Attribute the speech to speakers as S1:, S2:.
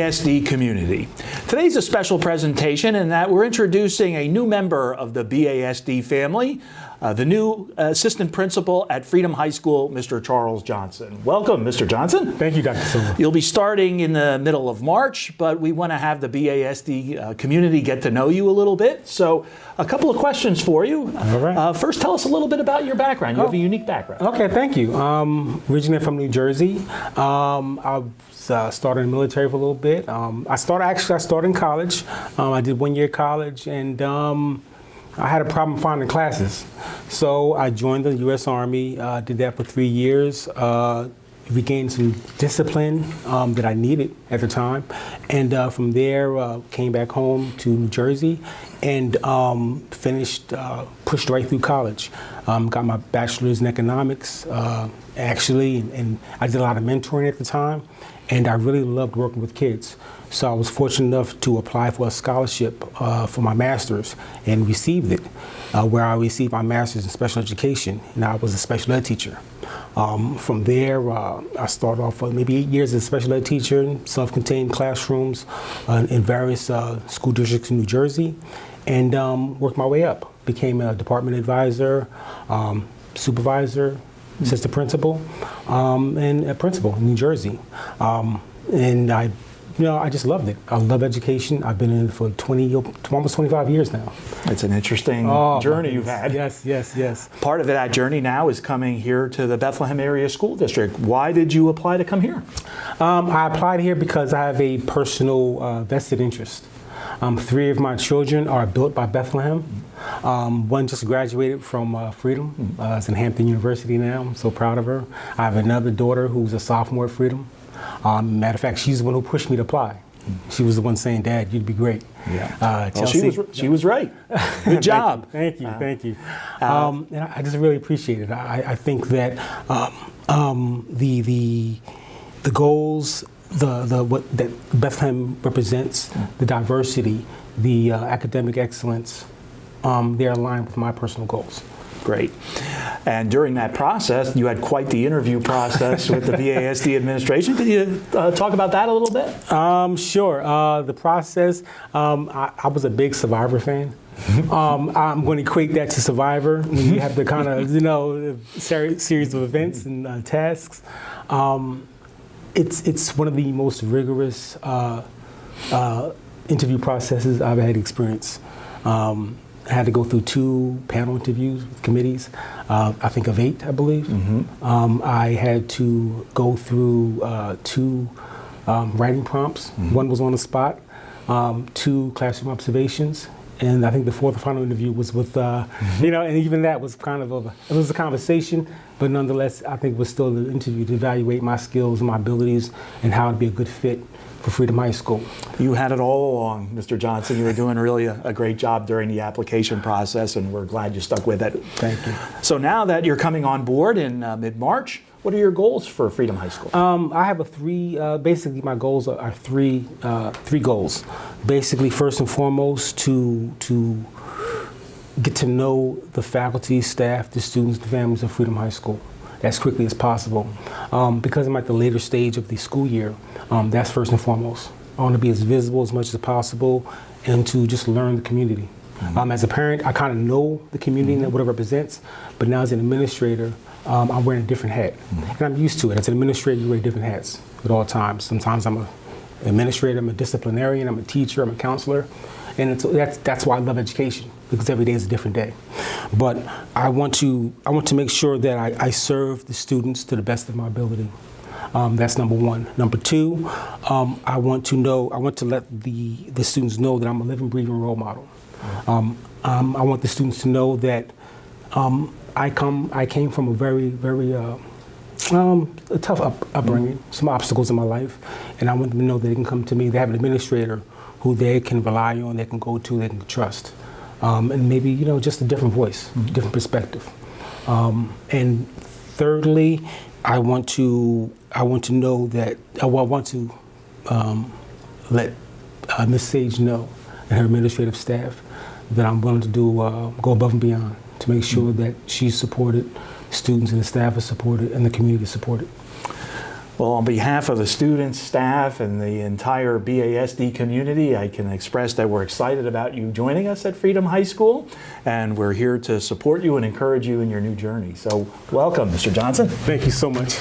S1: BASD community. Today's a special presentation in that we're introducing a new member of the BASD family, the new assistant principal at Freedom High School, Mr. Charles Johnson. Welcome, Mr. Johnson.
S2: Thank you, Dr. Silva.
S1: You'll be starting in the middle of March, but we want to have the BASD community get to know you a little bit. So a couple of questions for you.
S2: All right.
S1: First, tell us a little bit about your background. You have a unique background.
S2: Okay, thank you. Originally from New Jersey. I started in the military for a little bit. I started in college. I did 1 year college, and I had a problem finding classes. So I joined the U.S. Army, did that for 3 years, regained some discipline that I needed at the time. And from there, came back home to New Jersey and pushed right through college. Got my bachelor's in economics, actually, and I did a lot of mentoring at the time. And I really loved working with kids. So I was fortunate enough to apply for a scholarship for my master's and received it, where I received my master's in special education, and I was a special ed teacher. From there, I started off with maybe 8 years as a special ed teacher in self-contained classrooms in various school districts in New Jersey, and worked my way up. Became a department advisor, supervisor, assistant principal, and a principal in New Jersey. And I just loved it. I love education. I've been in it for almost 25 years now.
S1: It's an interesting journey you've had.
S2: Yes.
S1: Part of that journey now is coming here to the Bethlehem area school district. Why did you apply to come here?
S2: I applied here because I have a personal vested interest. 3 of my children are built by Bethlehem. One just graduated from Freedom. Is in Hampton University now. I'm so proud of her. I have another daughter who's a sophomore at Freedom. Matter of fact, she's the one who pushed me to apply. She was the one saying, "Dad, you'd be great."
S1: Yeah. She was right. Good job.
S2: Thank you. And I just really appreciate it. I think that the goals, what that Bethlehem represents, the diversity, the academic excellence, they're aligned with my personal goals.
S1: Great. And during that process, you had quite the interview process with the BASD administration. Could you talk about that a little bit?
S2: Sure. The process, I was a big Survivor fan. I'm going to equate that to Survivor. You have the kind of, series of events and tasks. It's one of the most rigorous interview processes I've had experience. I had to go through 2 panel interviews with committees, I think of 8, I believe. Mm-hmm. I had to go through 2 writing prompts. Mm-hmm. 1 was on the spot, 2 classroom observations, and I think the 4th final interview was with, and even that was it was a conversation, but nonetheless, I think it was still an interview to evaluate my skills and my abilities and how to be a good fit for Freedom High School.
S1: You had it all along, Mr. Johnson. You were doing really a great job during the application process, and we're glad you stuck with it.
S2: Thank you.
S1: So now that you're coming on board in mid-March, what are your goals for Freedom High School?
S2: I have basically my goals are 3 goals. Basically, first and foremost, to get to know the faculty, staff, the students, the families of Freedom High School as quickly as possible. Because I'm at the later stage of the school year, that's first and foremost. I want to be as visible as much as possible and to just learn the community. Mm-hmm. As a parent, I kind of know the community and what it represents, but now as an administrator, I'm wearing a different hat. Mm-hmm. And I'm used to it. As an administrator, you wear different hats at all times. Sometimes I'm an administrator, I'm a disciplinarian, I'm a teacher, I'm a counselor. And that's why I love education, because every day is a different day. But I want to make sure that I serve the students to the best of my ability. That's number 1. Number 2, I want to let the students know that I'm a living, breathing role model. I want the students to know that I came from a very, very a tough upbringing, some obstacles in my life, and I want them to know that they can come to me. They have an administrator who they can rely on, they can go to, they can trust. And maybe, just a different voice, different perspective. And thirdly, I want to know that, I want to let Ms. Sage know and her administrative staff that I'm willing to go above and beyond to make sure that she's supported, students and the staff are supported, and the community is supported.
S1: Well, on behalf of the students, staff, and the entire BASD community, I can express that we're excited about you joining us at Freedom High School, and we're here to support you and encourage you in your new journey. So welcome, Mr. Johnson.
S2: Thank you so much.